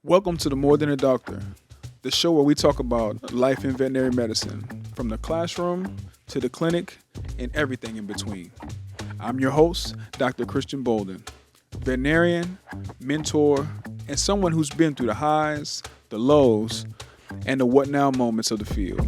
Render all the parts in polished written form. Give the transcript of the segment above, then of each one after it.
Welcome to the More Than A Doctor, the show where we talk about life in veterinary medicine, from the classroom to the clinic and everything in between. I'm your host, Dr. Christian Bolden, veterinarian, mentor, and someone who's been through the highs, the lows, and the what now moments of the field.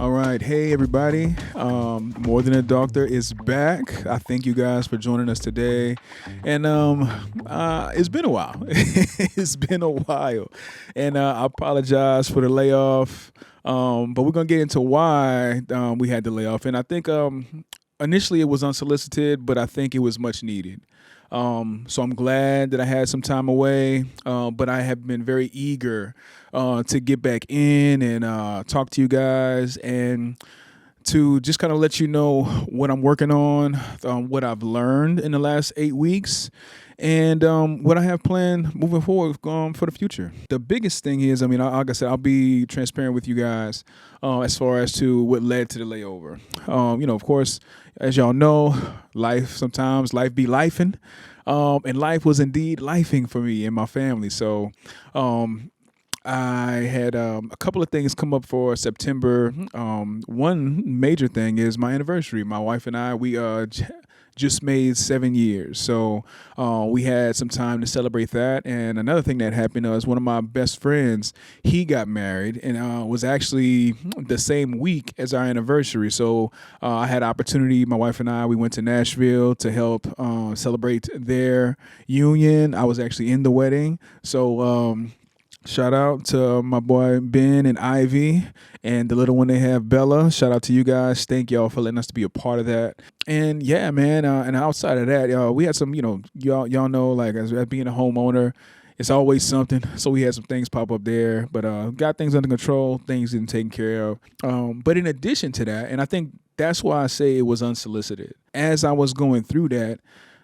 All right. Hey, everybody. More Than a Doctor is back. I thank you guys for joining us today. And it's been a while. It's been a while. And I apologize for the layoff. But we're going to get into why we had the layoff. And I think initially it was unsolicited, but I think it was much needed. So I'm glad that I had some time away, but I have been very eager to get back in and talk to you guys and to just kind of let you know what I'm working on, what I've learned in the last 8 weeks, and what I have planned moving forward for the future. The biggest thing is, like I said, I'll be transparent with you guys as far as to what led to the layover. Of course, as y'all know, life be lifing, and life was indeed lifing for me and my family. So I had a couple of things come up for September. One major thing is my anniversary. My wife and I, we just made 7 years. So we had some time to celebrate that. And another thing that happened is one of my best friends, he got married and was actually the same week as our anniversary. So I had opportunity, my wife and I, we went to Nashville to help celebrate their union. I was actually in the wedding. So shout out to my boy Ben and Ivy and the little one they have, Bella. Shout out to you guys. Thank y'all for letting us to be a part of that. And yeah, man. And outside of that, we had some, y'all know, like as being a homeowner, it's always something. So we had some things pop up there, but got things under control, things getting taken care of. But in addition to that, and I think that's why I say it was unsolicited. As I was going through that,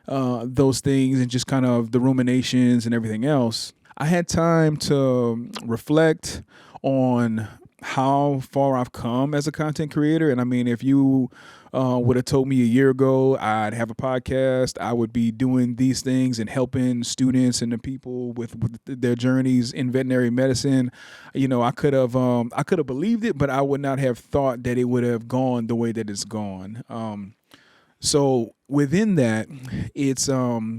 those things and just kind of the ruminations and everything else, I had time to reflect on how far I've come as a content creator. And I mean, if you would have told me a year ago I'd have a podcast, I would be doing these things and helping students and the people with their journeys in veterinary medicine, I could have believed it, but I would not have thought that it would have gone the way that it's gone. So within that, it's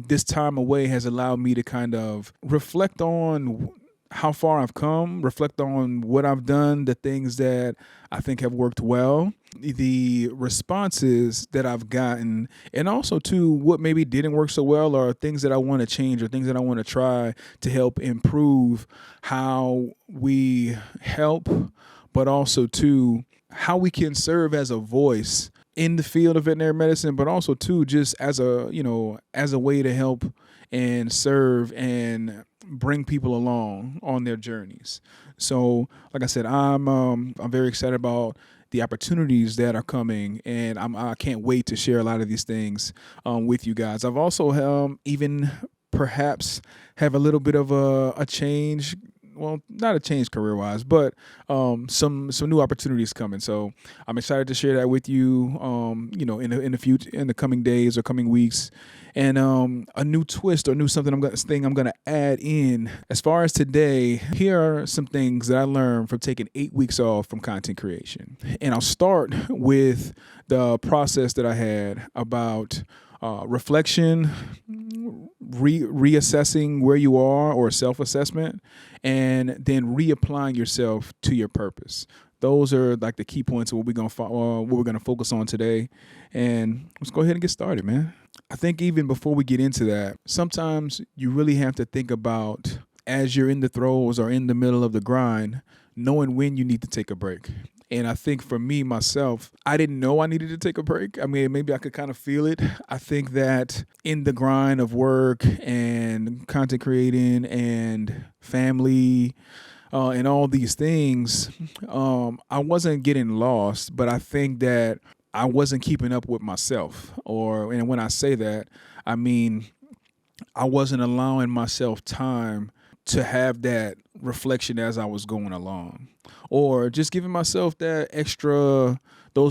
this time away has allowed me to kind of reflect on how far I've come, reflect on what I've done, the things that I think have worked well, the responses that I've gotten, and also too what maybe didn't work so well or things that I want to change or things that I want to try to help improve how we help, but also too how we can serve as a voice in the field of veterinary medicine, but also too just as a way to help and serve and bring people along on their journeys. So, like I said, I'm very excited about the opportunities that are coming, and I can't wait to share a lot of these things with you guys. I've also even perhaps have a little bit of a change. Well, not a change career-wise, but some new opportunities coming. So I'm excited to share that with you, in the future, in the coming days or coming weeks, and a new twist or new something I'm gonna add in. As far as today, here are some things that I learned from taking 8 weeks off from content creation, and I'll start with the process that I had about reflection, reassessing where you are or self-assessment, and then reapplying yourself to your purpose. Those are like the key points of what we're gonna focus on today. And let's go ahead and get started, man. I think even before we get into that, sometimes you really have to think about, as you're in the throes or in the middle of the grind, knowing when you need to take a break. And I think for me, myself, I didn't know I needed to take a break. I mean, maybe I could kind of feel it. I think that in the grind of work and content creating and family and all these things, I wasn't getting lost, but I think that I wasn't keeping up with myself. And when I say that, I mean, I wasn't allowing myself time to have that reflection as I was going along, or just giving myself those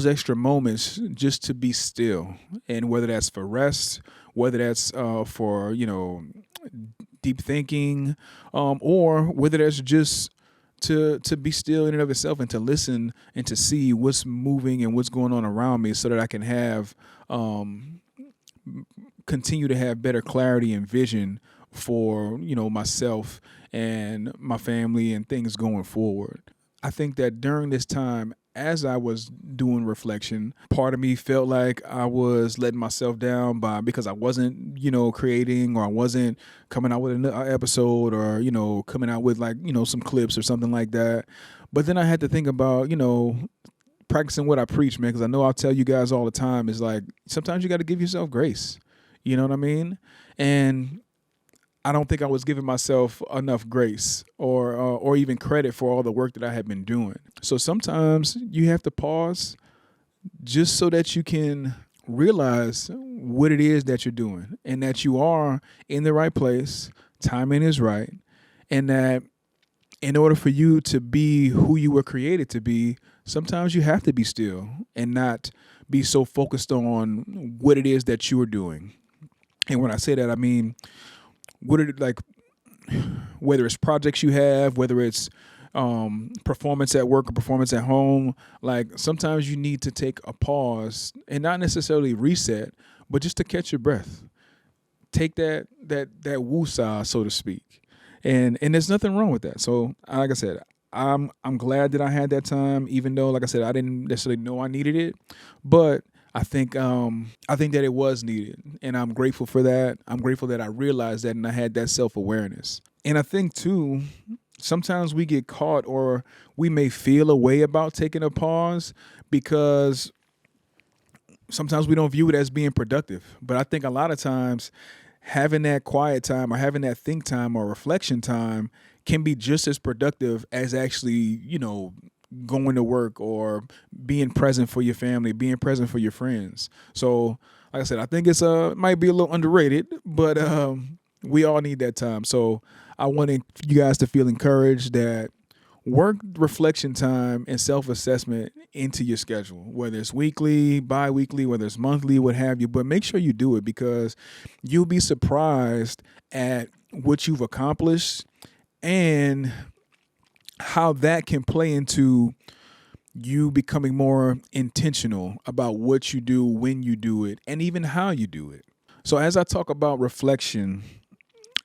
extra moments just to be still. And whether that's for rest, whether that's for, deep thinking, or whether that's just to be still in and of itself and to listen and to see what's moving and what's going on around me so that I can have continue to have better clarity and vision for, myself and my family and things going forward. I think that during this time, as I was doing reflection, part of me felt like I was letting myself down because I wasn't, creating, or I wasn't coming out with an episode, or, coming out with like, some clips or something like that. But then I had to think about, practicing what I preach, man, because I know I'll tell you guys all the time is like, sometimes you got to give yourself grace. You know what I mean? And I don't think I was giving myself enough grace or even credit for all the work that I had been doing. So sometimes you have to pause just so that you can realize what it is that you're doing and that you are in the right place, timing is right, and that in order for you to be who you were created to be, sometimes you have to be still and not be so focused on what it is that you're doing. And when I say that, I mean, what are like, whether it's projects you have, whether it's performance at work or performance at home, like sometimes you need to take a pause and not necessarily reset, but just to catch your breath. Take that woosah, so to speak. And there's nothing wrong with that. So like I said, I'm glad that I had that time, even though, like I said, I didn't necessarily know I needed it, but I think that it was needed, and I'm grateful for that. I'm grateful that I realized that and I had that self-awareness. And I think too, sometimes we get caught, or we may feel a way about taking a pause because sometimes we don't view it as being productive. But I think a lot of times having that quiet time or having that think time or reflection time can be just as productive as actually, going to work or being present for your family, being present for your friends. So, like I said, I think it's might be a little underrated, but we all need that time. So I wanted you guys to feel encouraged that work reflection time and self-assessment into your schedule, whether it's weekly, bi-weekly, whether it's monthly, what have you, but make sure you do it because you'll be surprised at what you've accomplished and how that can play into you becoming more intentional about what you do, when you do it, and even how you do it. So as I talk about reflection,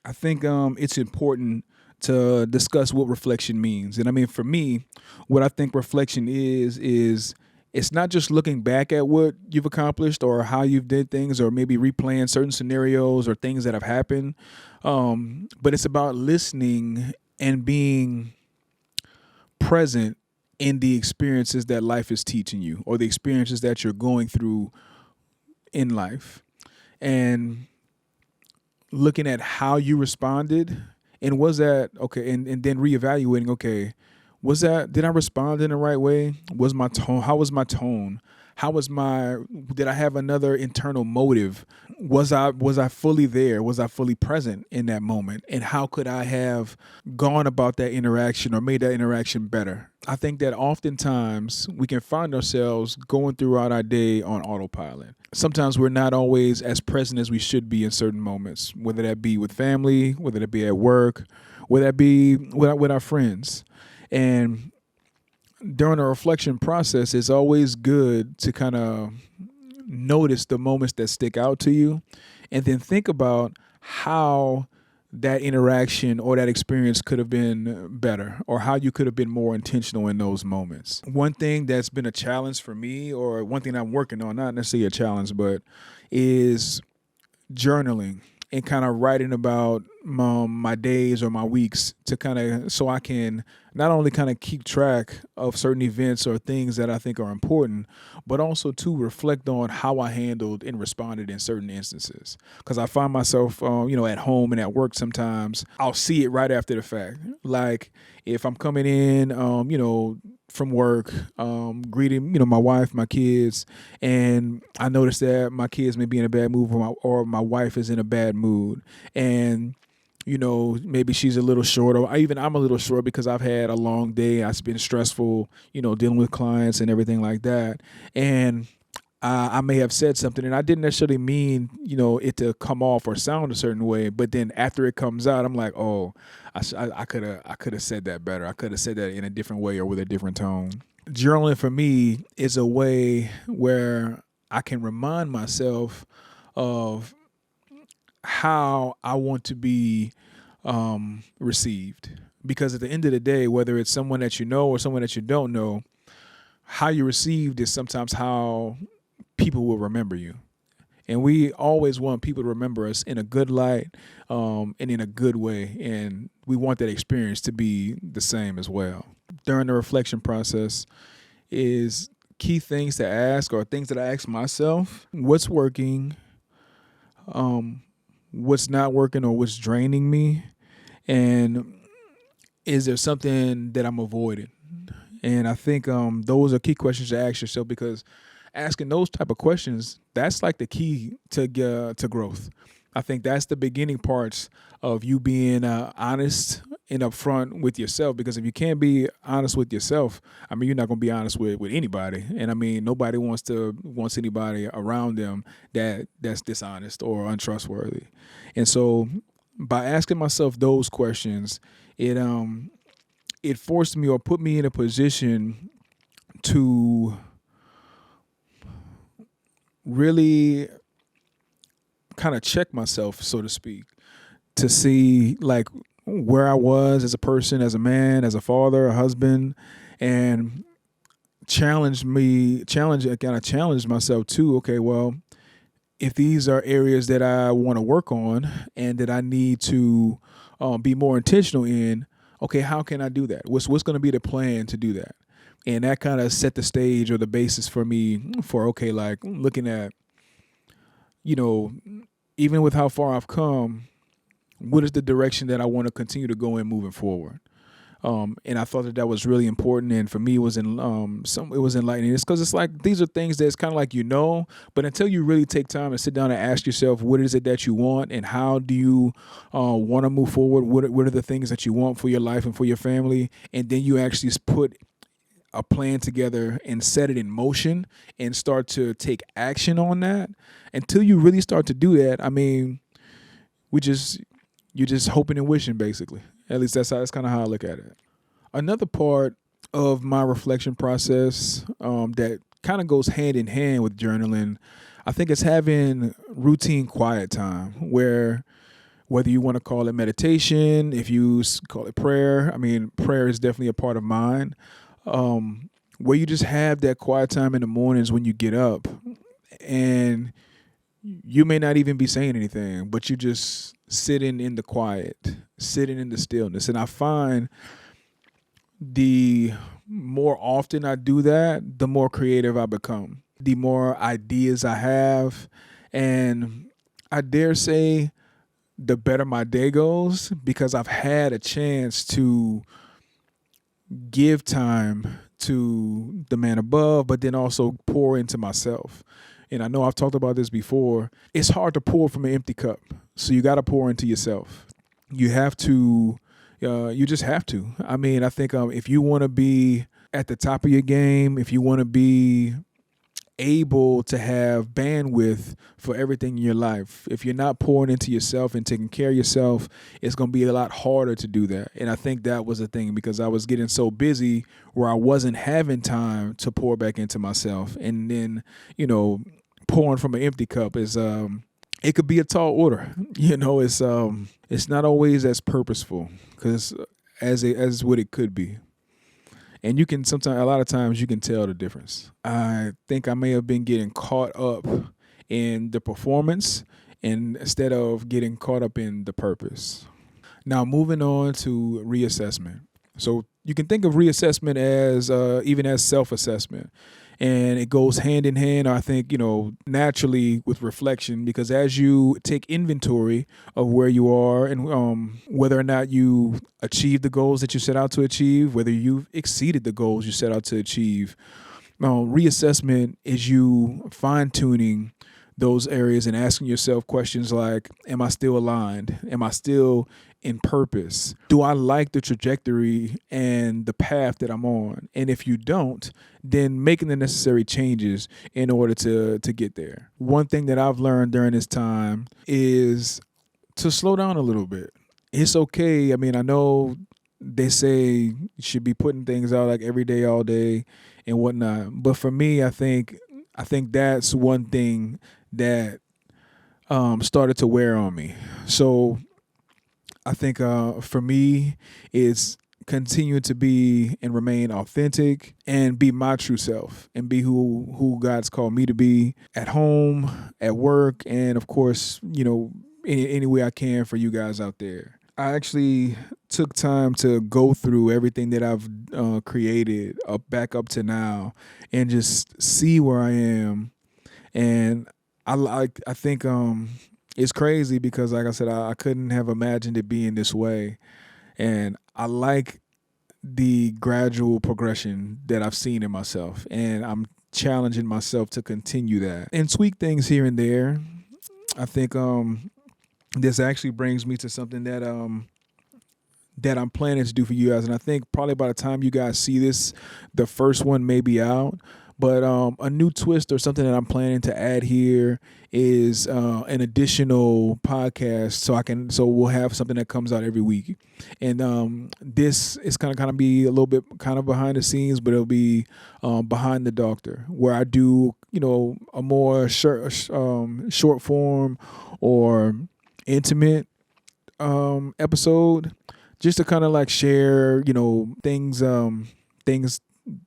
I think it's important to discuss what reflection means. And I mean, for me, what I think reflection is it's not just looking back at what you've accomplished or how you've did things or maybe replaying certain scenarios or things that have happened, but it's about listening and being present in the experiences that life is teaching you or the experiences that you're going through in life, and looking at how you responded and was that okay, and then reevaluating, okay, did I respond in the right way? Was my tone, how was my tone? Did I have another internal motive? Was I fully there? Was I fully present in that moment? And how could I have gone about that interaction or made that interaction better? I think that oftentimes we can find ourselves going throughout our day on autopilot. Sometimes we're not always as present as we should be in certain moments, whether that be with family, whether that be at work, whether that be with our friends. And during a reflection process, it's always good to kind of notice the moments that stick out to you and then think about how that interaction or that experience could have been better or how you could have been more intentional in those moments. One thing that's been a challenge for me, or one thing I'm working on, not necessarily a challenge, but is journaling and kind of writing about my days or my weeks to kind of, so I can not only kind of keep track of certain events or things that I think are important, but also to reflect on how I handled and responded in certain instances. Because I find myself, at home and at work sometimes, I'll see it right after the fact. Like if I'm coming in, from work, greeting, my wife, my kids, and I notice that my kids may be in a bad mood or my wife is in a bad mood. And maybe she's a little short, or even I'm a little short because I've had a long day. It's been stressful, dealing with clients and everything like that. And I may have said something and I didn't necessarily mean, it to come off or sound a certain way. But then after it comes out, I'm like, oh, I could have said that better. I could have said that in a different way or with a different tone. Journaling for me is a way where I can remind myself of how I want to be received. Because at the end of the day, whether it's someone that you know or someone that you don't know, how you're received is sometimes how people will remember you. And we always want people to remember us in a good light, and in a good way. And we want that experience to be the same as well. During the reflection process is key things to ask, or things that I ask myself: what's working, what's not working, or what's draining me, and is there something that I'm avoiding? And I think those are key questions to ask yourself, because asking those type of questions, that's like the key to growth. I think that's the beginning parts of you being honest and upfront with yourself. Because if you can't be honest with yourself, I mean, you're not going to be honest with anybody. And I mean, nobody wants anybody around them that's dishonest or untrustworthy. And so, by asking myself those questions, it forced me, or put me in a position to really kind of check myself, so to speak, to see like where I was as a person, as a man, as a father, a husband, and challenged myself too. Okay, well, if these are areas that I want to work on and that I need to be more intentional in, okay, how can I do that? What's going to be the plan to do that? And that kind of set the stage or the basis for me for, okay, like looking at, even with how far I've come, what is the direction that I want to continue to go in moving forward? And I thought that was really important, and for me, it was it was enlightening. It's because it's like these are things that's kind of like but until you really take time and sit down and ask yourself, what is it that you want, and how do you want to move forward? What are the things that you want for your life and for your family? And then you actually put a plan together and set it in motion and start to take action on that. Until you really start to do that, I mean, you're just hoping and wishing, basically. At least that's kind of how I look at it. Another part of my reflection process that kind of goes hand in hand with journaling, I think, is having routine quiet time, where whether you want to call it meditation, if you call it prayer, I mean, prayer is definitely a part of mine, where you just have that quiet time in the mornings when you get up, and you may not even be saying anything, but you just sitting in the quiet, sitting in the stillness. And I find the more often I do that, the more creative I become, the more ideas I have, and I dare say the better my day goes, because I've had a chance to give time to the man above, but then also pour into myself. And I know I've talked about this before. It's hard to pour from an empty cup. So you got to pour into yourself. You have to, you just have to. I mean, I think if you want to be at the top of your game, if you want to be able to have bandwidth for everything in your life, if you're not pouring into yourself and taking care of yourself, it's going to be a lot harder to do that. And I think that was the thing, because I was getting so busy where I wasn't having time to pour back into myself. And then, pouring from an empty cup is it could be a tall order. It's not always as purposeful because as what it could be. And you can a lot of times you can tell the difference. I think I may have been getting caught up in the performance instead of getting caught up in the purpose. Now, moving on to reassessment. So you can think of reassessment as even as self-assessment. And it goes hand in hand, I think, naturally with reflection, because as you take inventory of where you are and whether or not you achieved the goals that you set out to achieve, whether you've exceeded the goals you set out to achieve, reassessment is you fine-tuning those areas and asking yourself questions like, am I still aligned? Am I still in purpose? Do I like the trajectory and the path that I'm on? And if you don't, then making the necessary changes in order to get there. One thing that I've learned during this time is to slow down a little bit. It's okay. I mean, I know they say you should be putting things out like every day, all day, and whatnot. But for me, I think that's one thing that started to wear on me. So I think for me, it's continue to be and remain authentic and be my true self and be who God's called me to be at home, at work, and of course, any way I can for you guys out there. I actually took time to go through everything that I've created back up to now and just see where I am. And I think it's crazy because, like I said, I couldn't have imagined it being this way. And I like the gradual progression that I've seen in myself. And I'm challenging myself to continue that and tweak things here and there. I think this actually brings me to something that I'm planning to do for you guys. And I think probably by the time you guys see this, the first one may be out. But a new twist or something that I'm planning to add here is an additional podcast, so we'll have something that comes out every week. And this is kind of be a little bit kind of behind the scenes, but it'll be behind the doctor, where I do a more short form or intimate episode, just to kind of like share things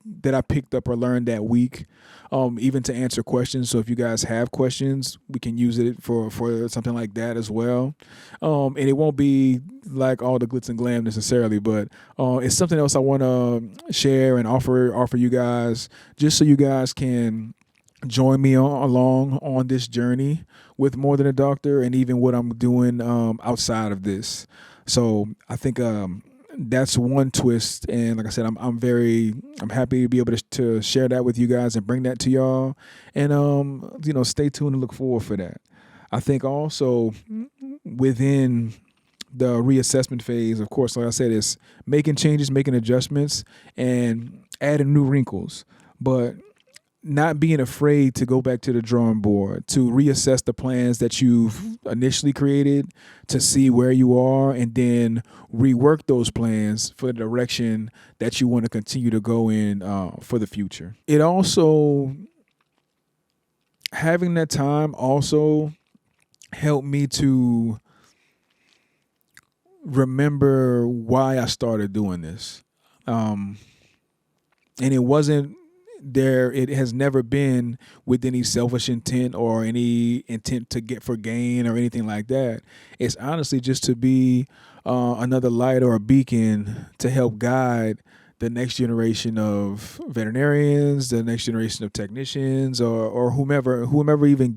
that I picked up or learned that week, even to answer questions. So if you guys have questions, we can use it for something like that as well. And it won't be like all the glitz and glam necessarily, but it's something else I want to share and offer you guys, just so you guys can join me along on this journey with More Than A Dogtor, and even what I'm doing outside of this. So I think that's one twist, and like I said, I'm happy to be able to share that with you guys and bring that to y'all, and stay tuned and look forward for that. I think also within the reassessment phase, of course, like I said, is making changes, making adjustments, and adding new wrinkles, but not being afraid to go back to the drawing board, to reassess the plans that you've initially created, to see where you are, and then rework those plans for the direction that you want to continue to go in for the future. It also, having that time also helped me to remember why I started doing this. And it has never been with any selfish intent or any intent to get for gain or anything like that. It's honestly just to be another light or a beacon to help guide the next generation of veterinarians, the next generation of technicians, or whomever even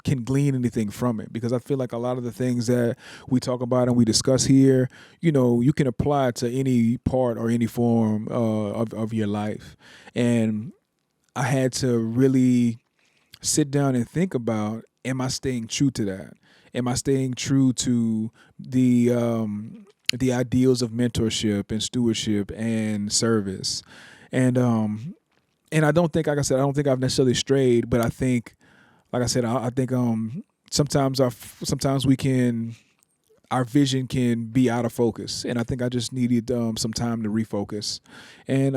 can glean anything from it. Because I feel like a lot of the things that we talk about and we discuss here, you can apply to any part or any form of your life. And I had to really sit down and think about, am I staying true to that? Am I staying true to the ideals of mentorship and stewardship and service? And I don't think, like I said, I don't think I've necessarily strayed, but I think, like I said, I think sometimes our vision can be out of focus, and I think I just needed some time to refocus and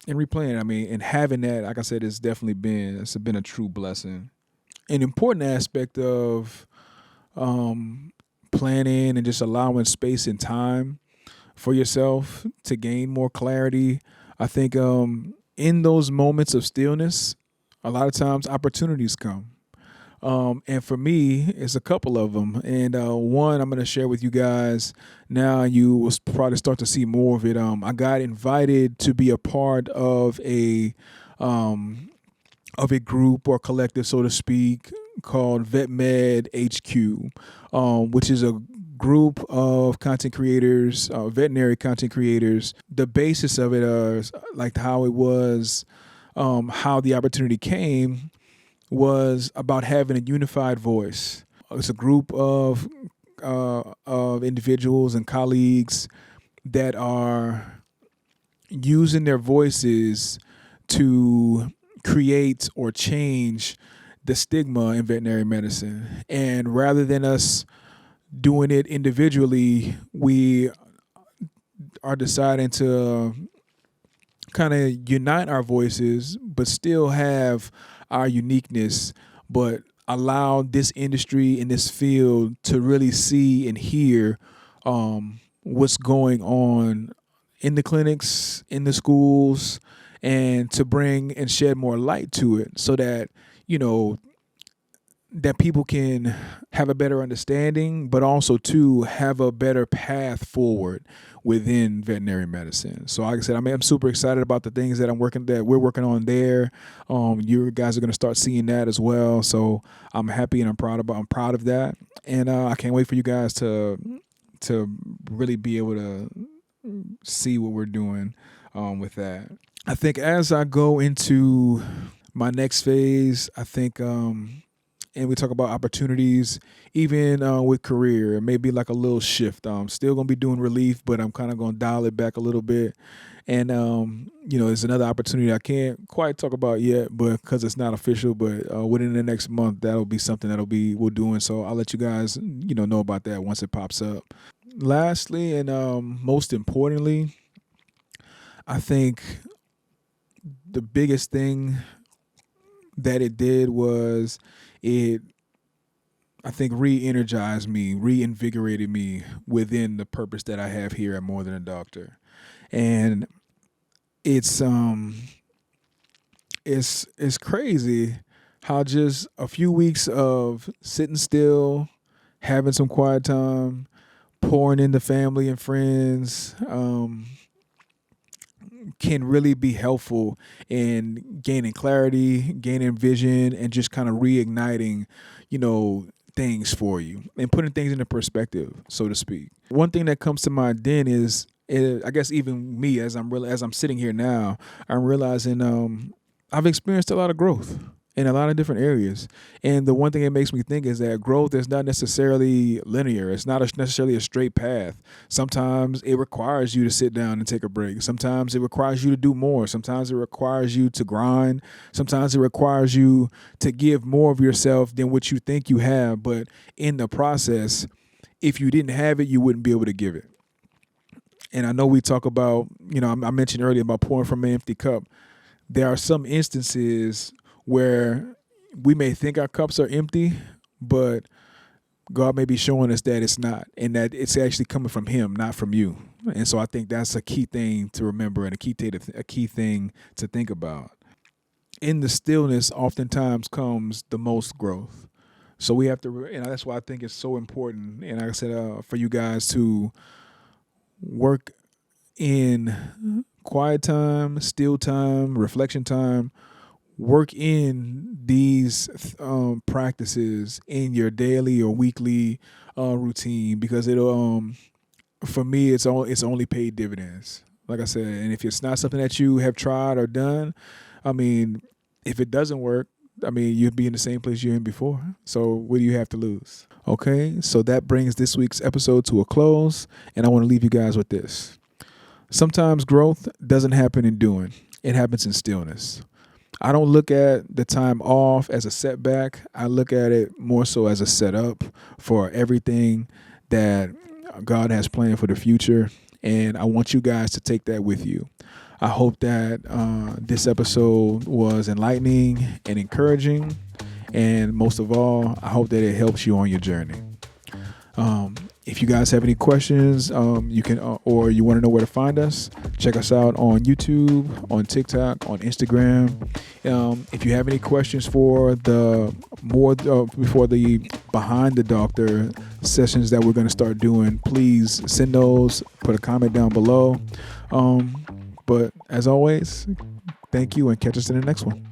replan. I mean, and having that, like I said, it's been a true blessing. An important aspect of planning and just allowing space and time for yourself to gain more clarity. I think in those moments of stillness, a lot of times opportunities come. And for me, it's a couple of them. And one I'm going to share with you guys now. You will probably start to see more of it. I got invited to be a part of a group or collective, so to speak, called VetMed HQ, which is a group of content creators, veterinary content creators. The basis of it is like how it was, how the opportunity came was about having a unified voice. It's a group of individuals and colleagues that are using their voices to create or change the stigma in veterinary medicine. And rather than us doing it individually, we are deciding to kind of unite our voices, but still have our uniqueness, but allow this industry in this field to really see and hear what's going on in the clinics, in the schools, and to bring and shed more light to it so that, that people can have a better understanding, but also to have a better path forward within veterinary medicine. So like I said, I'm super excited about the things that we're working on there. You guys are going to start seeing that as well. So I'm happy and I'm proud of that. And I can't wait for you guys to really be able to see what we're doing with that. I think as I go into my next phase, I think, and we talk about opportunities, even with career, maybe like a little shift. I'm still going to be doing relief, but I'm kind of going to dial it back a little bit. And, there's another opportunity I can't quite talk about yet, but because it's not official, but within the next month, that'll be something we're doing. So I'll let you guys, know about that once it pops up. Lastly, and most importantly, I think the biggest thing that it did was I think re-energized me, reinvigorated me within the purpose that I have here at More Than A Dogtor. And it's crazy how just a few weeks of sitting still, having some quiet time, pouring into family and friends, can really be helpful in gaining clarity, gaining vision, and just kind of reigniting, things for you and putting things into perspective, so to speak. One thing that comes to mind then is I guess even me as I'm sitting here now, I'm realizing I've experienced a lot of growth in a lot of different areas. And the one thing it makes me think is that growth is not necessarily linear. It's not necessarily a straight path. Sometimes it requires you to sit down and take a break. Sometimes it requires you to do more. Sometimes it requires you to grind. Sometimes it requires you to give more of yourself than what you think you have. But in the process, if you didn't have it, you wouldn't be able to give it. And I know we talk about, I mentioned earlier about pouring from an empty cup. There are some instances where we may think our cups are empty, but God may be showing us that it's not, and that it's actually coming from Him, not from you. And so I think that's a key thing to remember and a key thing to think about. In the stillness, oftentimes comes the most growth. So we have to, and that's why I think it's so important. And like I said, for you guys to work in quiet time, still time, reflection time. Work in these practices in your daily or weekly routine, because it'll, for me, it's only paid dividends. Like I said, and if it's not something that you have tried or done, if it doesn't work, you'd be in the same place you're in before. So what do you have to lose? Okay, so that brings this week's episode to a close, and I want to leave you guys with this. Sometimes growth doesn't happen in doing. It happens in stillness. I don't look at the time off as a setback. I look at it more so as a setup for everything that God has planned for the future. And I want you guys to take that with you. I hope that this episode was enlightening and encouraging. And most of all, I hope that it helps you on your journey. If you guys have any questions, you can, or you want to know where to find us, check us out on YouTube, on TikTok, on Instagram. If you have any questions for the Behind the Doctor sessions that we're going to start doing, please send those, put a comment down below. But as always, thank you and catch us in the next one.